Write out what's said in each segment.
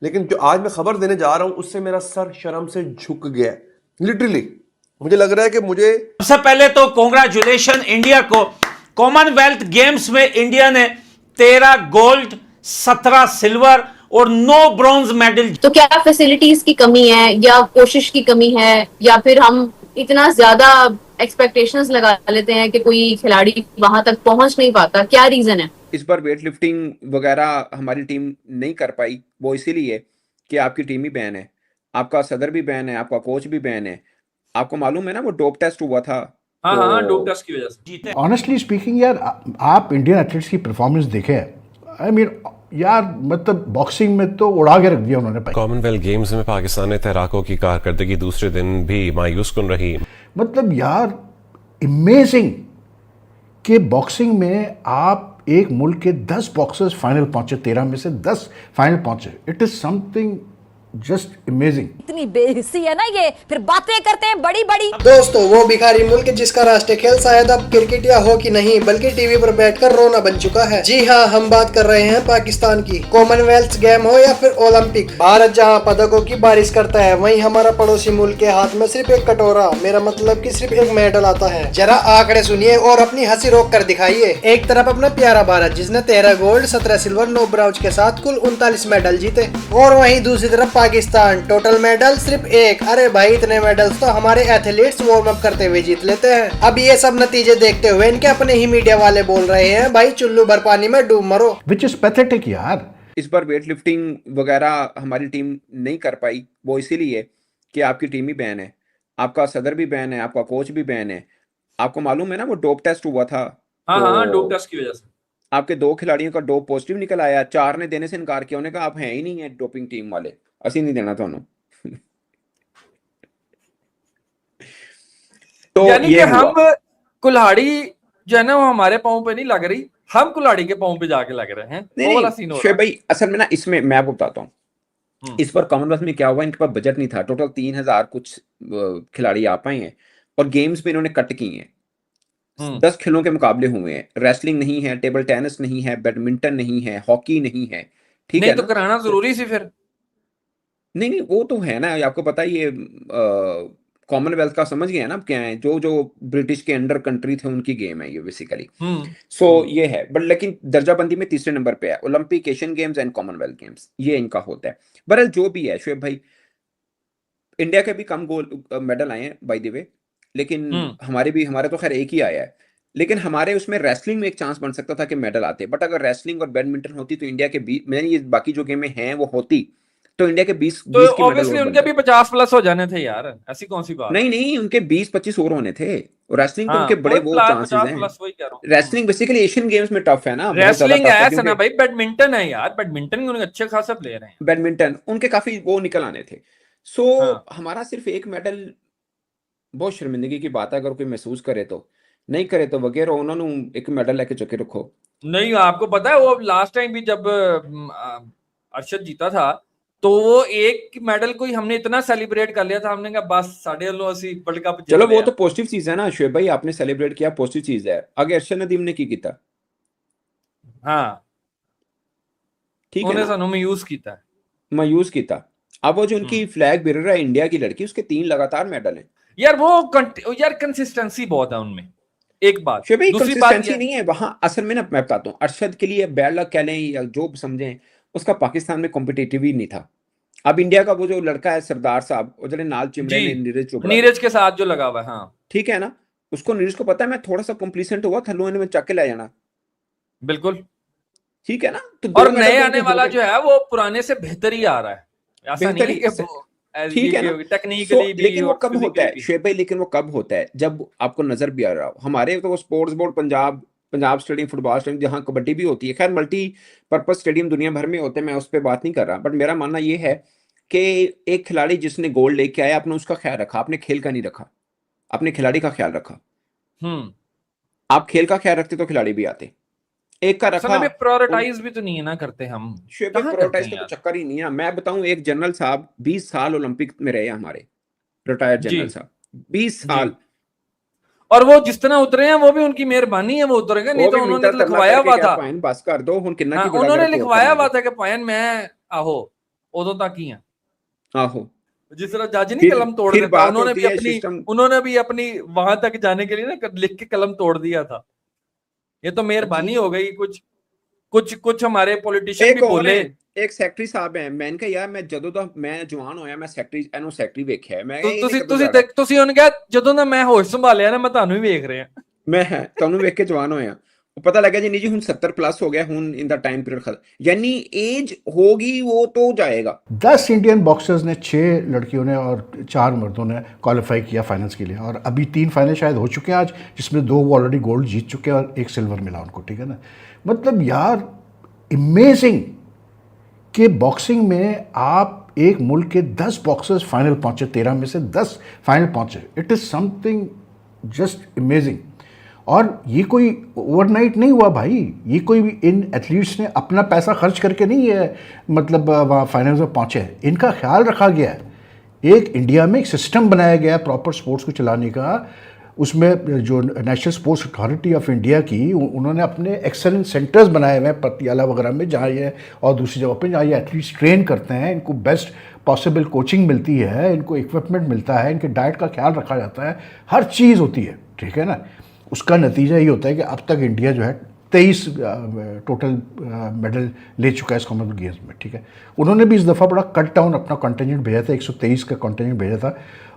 लेकिन जो आज मैं खबर देने जा रहा हूं उससे मेरा सर शर्म से झुक गया है। लिटरली मुझे लग रहा है कि मुझे सबसे पहले तो कॉन्ग्रेचुलेशन इंडिया को। कॉमनवेल्थ गेम्स में इंडिया ने 13 गोल्ड, 17 सिल्वर और 9 ब्रॉन्ज मेडल। तो क्या फैसिलिटीज की कमी है या कोशिश की कमी है या फिर हम इतना ज्यादा एक्सपेक्टेशंस लगा लेते हैं कि कोई खिलाड़ी वहां तक पहुंच नहीं पाता? क्या रीजन है? इस बार वेट लिफ्टिंग वगैरह हमारी टीम नहीं कर पाई, वो इसीलिए कि आपकी टीम ही बैन है, आपका सदर भी बैन है, आपका कोच भी बैन है। आपको मालूम है ना वो डोप टेस्ट हुआ था। हाँ तो हाँ, डोप टेस्ट की वजह से जीते। ऑनेस्टली स्पीकिंग यार, आप इंडियन एथलीट्स की परफॉर्मेंस देखें, आई मीन यार, मतलब बॉक्सिंग में तो उड़ा के रख दिया उन्होंने। कॉमनवेल्थ गेम्स में पाकिस्तानी तैराकों की कारकर्दगी दूसरे दिन भी मायूस कुन रही। मतलब यार इमेजिंग कि बॉक्सिंग में आप एक मुल्क के 10 बॉक्सर्स फाइनल पहुंचे, 13 में से 10 फाइनल पहुंचे। It is something just amazing. इतनी बेहिस्सी है ना ये, फिर बातें करते हैं बड़ी बड़ी। दोस्तों, वो भिखारी मुल्क जिसका राष्ट्रीय खेल शायद अब क्रिकेट या हॉकी नहीं बल्कि टीवी पर बैठकर रोना बन चुका है। जी हाँ, हम बात कर रहे हैं पाकिस्तान की। कॉमनवेल्थ गेम हो या फिर ओलंपिक, भारत जहाँ पदकों की बारिश करता है, वहीं हमारा पड़ोसी मुल्क के हाथ में सिर्फ एक कटोरा, मेरा मतलब कि सिर्फ एक मेडल आता है। जरा आंकड़े सुनिए और अपनी हंसी रोक कर दिखाइए। एक तरफ अपना प्यारा भारत जिसने 13 गोल्ड, 17 सिल्वर, 9 ब्रॉन्ज के साथ कुल 39 मेडल जीते, और वहीं दूसरी तरफ पाकिस्तान, टोटल मेडल सिर्फ 1। अरे भाई, इतने मेडल्स तो हमारे एथलीट्स वार्म अप करते हुए जीत लेते हैं। अब ये सब नतीजे देखते हुए इनके अपने ही मीडिया वाले बोल रहे हैं, भाई चुल्लू भर पानी में डूब मरो। विच इज पैथेटिक यार। इस बार वेट लिफ्टिंग वगैरह हमारी टीम नहीं कर पाई, वो इसीलिए कि आपकी टीम ही बैन है, आपका सदर भी बैन है, आपका कोच भी बैन है। आपको मालूम है ना वो डोप टेस्ट हुआ था। हाँ तो हाँ, डोप टेस्ट की वजह से आपके 2 खिलाड़ियों का डोप पॉजिटिव निकल आया, 4 ने देने से इनकार किया। उन्होंने कहा आप हैं ही नहीं है डोपिंग टीम वाले, ਅਸੀਂ नहीं देना ਤੁਹਾਨੂੰ। तो यानी ये कि हुआ। हम कुल्हाड़ी जो है ना वो हमारे पाँव पे नहीं लग रही, हम कुल्हाड़ी के पाँव पे जाके लग रहे हैं। वो वाला सीन हो शोएब रहा है। भाई, असल में ना इसमें मैं आपको बताता हूँ, इस बार कॉमनवेल्थ में क्या हुआ, इनके पास बजट नहीं था। टोटल 3000 कुछ खिलाड़ी आ पाए हैं और गेम्स में इन्होंने कट किए हैं। 10 खेलों के मुकाबले हुए हैं। रेसलिंग नहीं है, टेबल टेनिस नहीं है, बैडमिंटन नहीं है, हॉकी नहीं है। ठीक नहीं है तो ना? कराना जरूरी सी फिर। नहीं वो तो है ना, आपको पता ही ये कॉमनवेल्थ का समझ गया ना आप क्या है, जो जो ब्रिटिश के अंडर कंट्री थे उनकी गेम है ये बेसिकली। सो ये है, बट लेकिन दर्जाबंदी में तीसरे नंबर पे है Olympic, Asian games and Commonwealth games, ये इनका होता है। बहरहाल जो भी है शोएब भाई, इंडिया के भी कम गोल्ड मेडल आए हैं बाय द वे, लेकिन हमारे तो खैर एक ही आया है। लेकिन हमारे उसमें रेसलिंग में एक चांस बन सकता था कि मेडल आते, बट अगर रेसलिंग और बैडमिंटन होती तो इंडिया के 20, मैंने ये बाकी जो गेमें हैं वो होती तो इंडिया के 20 तो 20 के मेडल ऑब्वियसली और उनके बनते। भी 50+ हो जाने थे यार, ऐसी कौन सी बात। नहीं उनके 20-25 और होने थे। और रेसलिंग तो हाँ, उनके बड़े वो 50+ चांसेस हैं। वही कह रहा हूँ। रेसलिंग बेसिकली एशियन गेम्स में टफ है ना, बहुत ज्यादा रेसलिंग टफ है है सना क्योंकि भाई, बैडमिंटन है यार, बैडमिंटन उनके अच्छे खासा प्लेयर हैं। बैडमिंटन उनके काफी वो निकल आने थे। सो हाँ। हमारा सिर्फ एक मेडल बहुत शर्मिंदगी की बात है, अगर कोई महसूस करे तो। नहीं करे तो वगैरह उन्होंने एक मेडल लेके चुके रखो। नहीं, आपको पता है वो लास्ट टाइम भी जब अर्शद जीता था तो वो एक मेडल को ही हमने इतना सेलिब्रेट कर लिया था, हमने कहा बस साढ़े लो असी वर्ल्ड कप जीत चलो वो लिया। तो पॉजिटिव चीज है ना शोएब भाई, आपने सेलिब्रेट किया, पॉजिटिव चीज है। आगे अर्शद नदीम ने की किया, हाँ, ठीक है उन्हें ना, सानू मायूस किया। मायूस किया। अब वो जो उनकी फ्लैग बेरर है इंडिया की लड़की, उसके 3 लगातार मेडल हैं। यार वो यार कंसिस्टेंसी बहुत है उनमें, एक बात। शोएब भाई दूसरी बात कंसिस्टेंसी नहीं है वहां असल में ना, मैं बताता हूँ, अरशद के लिए बैड लक कह लें या जो भी समझें, उसका पाकिस्तान में कॉम्पिटिटिव ही नहीं था। अब इंडिया का वो जो लड़का है सरदार साहब, वो जड़े नाल चिमड़े ने, नीरज चोपड़ा, नीरज के साथ जो लगा हुआ है, हाँ ठीक है ना, उसको नीरज को पता है मैं थोड़ा सा कॉम्प्लीसेंट हुआ थल्लो इन्हें चक के ले जाना, बिल्कुल। ठीक है ना। तो और दो नए मेडल आने वाला जो है वो पुराने से बेहतर ही आ रहा है, ऐसा नहीं है कि ठीक है ना। टेक्निकली भी लेकिन वो और कब होता है physically भी। शोएब भाई, लेकिन वो कब होता है जब आपको नजर भी आ रहा हो। हमारे तो sports board Punjab stadium, football stadium, जहाँ कबड्डी भी होती है, खैर मल्टी पर्पज स्टेडियम दुनिया भर में होते हैं, मैं उस पर बात नहीं कर रहा, बट मेरा मानना ये है कि एक खिलाड़ी जिसने गोल्ड लेके आया, आपने उसका ख्याल रखा, आपने खेल का नहीं रखा, अपने खिलाड़ी का ख्याल रखा। आप खेल का ख्याल रखते तो खिलाड़ी भी आते। एक का रखा, प्रायोरिटाइज भी तो नहीं है ना करते हम, प्रायोरिटाइज का तो चक्कर ही नहीं है। मैं बताऊं, एक जनरल साहब 20 साल ओलंपिक में रहे हमारे, रिटायर्ड जनरल साहब 20 साल, और वो जिस तरह उतरे हैं वो भी उनकी मेहरबानी है, वो उतरेंगे, नहीं तो उन्होंने लिखवाया हुआ था, बस कर दो हुन किन्ना की उन्होंने लिखवाया हुआ था कि पायन मैं आहो उदों तक ही हैं। आहो जिस तरह जज नहीं फिर- कलम तोड़ फिर देता, बात उन्होंने होती भी है अपनी सिस्टम- उन्होंने भी अपनी वहां तक जाने के लिए ना लिख के कलम तोड़ दिया था। ये तो मेहरबानी हो गई। कुछ हमारे पॉलिटिशियन एक भी और बोले। है, एक सैकटरी साहब है, मैंने कहा यार मैं ਜਦੋਂ ਦਾ ਮੈਂ ਜਵਾਨ ਹੋਇਆ ਮੈਂ ਸੈਕਟਰੀ ਵੇਖਿਆ ਮੈਂ ਕਿਹਾ ਇਹਨੇ ਕਦੋਂ ਜਾਣਾ। ਤੁਸੀਂ ਉਹਨੂੰ ਕਿਹਾ ਜਦੋਂ ਦਾ ਮੈਂ ਹੋਸ਼ ਸੰਭਾਲਿਆ ਨਾ ਮੈਂ ਤੁਹਾਨੂੰ ਹੀ ਵੇਖ ਰਿਹਾ। ਮੈਂ ਤੁਹਾਨੂੰ ਵੇਖ ਕੇ ਜਵਾਨ ਹੋਇਆ। ਉਹ ਪਤਾ ਲੱਗਾ ਜੀ ਨਹੀਂ ਜੀ ਹੁਣ 70 प्लस हो गया, ਹੁਣ इन द टाइम पीरियड खत्म, यानी एज होगी वो तो जाएगा। 10 इंडियन बॉक्सर्स ने 6 लड़कियों ने और 4 मर्दों ने क्वालिफाई किया फाइनल्स के लिए, और अभी 3 फाइनल शायद हो चुके हैं आज, जिसमें 2 वो ऑलरेडी गोल्ड जीत चुके हैं और 1 सिल्वर मिला उनको, ठीक है ना। मतलब यार इमेजिंग कि बॉक्सिंग में आप एक मुल्क के 10 बॉक्सर्स फाइनल पहुंचे, 13 में से 10 फाइनल पहुंचे, it is something just imaging. और ये कोई ओवरनाइट नहीं हुआ भाई, ये कोई भी इन एथलीट्स ने अपना पैसा खर्च करके नहीं है मतलब वहाँ फाइनल्स में पहुँचे हैं, इनका ख्याल रखा गया है। एक इंडिया में एक सिस्टम बनाया गया है प्रॉपर स्पोर्ट्स को चलाने का, उसमें जो national sports authority of India की उन्होंने अपने एक्सेलेंस सेंटर्स बनाए हुए हैं पटियाला वगैरह में, जहाँ ये और दूसरी जगह पे जहाँ ये एथलीट्स ट्रेन करते हैं, इनको बेस्ट पॉसिबल कोचिंग मिलती है, इनको इक्विपमेंट मिलता है, इनके डाइट का ख्याल रखा जाता है, हर चीज़ होती है, ठीक है ना। उसका नतीजा ये होता है कि अब तक इंडिया जो है 23 टोटल मेडल ले चुका है इस कॉमनवेल्थ गेम्स में, ठीक है। उन्होंने भी इस दफ़ा बड़ा कट डाउन अपना कंटिजेंट भेजा था, 123 का कंटिजेंट भेजा था,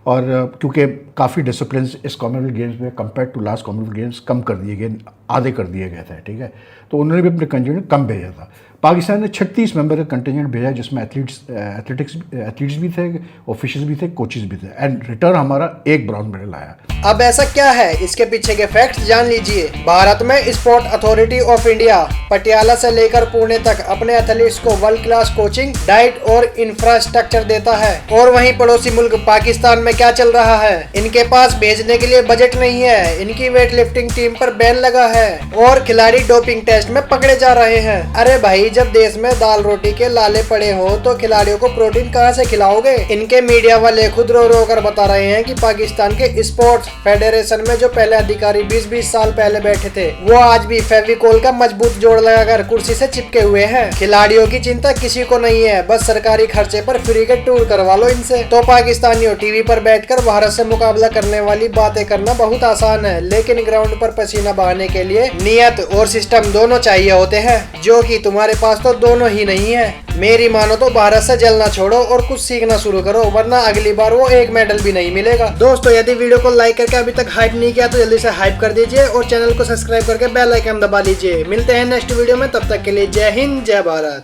और क्योंकि काफ़ी डिसिप्लिन इस कॉमनवेल्थ गेम्स में compare to last Commonwealth Games कम कर दिए गए, आधे कर दिए गए थे, ठीक है। तो उन्होंने भी अपने कंटिजेंट कम भेजा था। पाकिस्तान ने 36 मेंबर का कंटिजेंट भेजा, जिसमें एथलीट्स भी थे, ऑफिशियल्स भी थे, कोचेस भी थे, एंड रिटर्न हमारा 1 ब्रॉन्ज मेडल आया। अब ऐसा क्या है, इसके पीछे के फैक्ट्स जान लीजिए। भारत में sport authority of India Patiala से लेकर पुणे तक अपने एथलीट्स को वर्ल्ड क्लास कोचिंग, डाइट और इंफ्रास्ट्रक्चर देता है। और वहीं पड़ोसी मुल्क पाकिस्तान में क्या चल रहा है, इनके पास भेजने के लिए बजट नहीं है, इनकी वेट लिफ्टिंग टीम पर बैन लगा है और खिलाड़ी डोपिंग टेस्ट में पकड़े जा रहे हैं। अरे भाई, जब देश में दाल रोटी के लाले पड़े हो तो खिलाड़ियों को प्रोटीन कहां से खिलाओगे। इनके मीडिया वाले खुद रो रो कर बता रहे हैं कि पाकिस्तान के स्पोर्ट्स फेडरेशन में जो पहले अधिकारी 20-20 साल पहले बैठे थे, वो आज भी फेविकोल का मजबूत जोड़ लगाकर कुर्सी से चिपके हुए हैं। खिलाड़ियों की चिंता किसी को नहीं है, बस सरकारी खर्चे पर फ्री के टूर करवा लो इनसे। तो पाकिस्तानियों, टीवी पर बैठकर भारत से मुकाबला करने वाली बातें करना बहुत आसान है, लेकिन ग्राउंड पर पसीना बहाने के लिए नियत और सिस्टम दोनों चाहिए होते हैं, जो कि तुम्हारे पास तो दोनों ही नहीं है। मेरी मानो तो भारत से जलना छोड़ो और कुछ सीखना शुरू करो, वरना अगली बार वो 1 मेडल भी नहीं मिलेगा। दोस्तों, यदि वीडियो को लाइक करके अभी तक हाइप नहीं किया तो जल्दी से हाइप कर दीजिए और चैनल को सब्सक्राइब करके बेल आइकन दबा लीजिए। मिलते हैं नेक्स्ट वीडियो में, तब तक के लिए जय हिंद, जय भारत।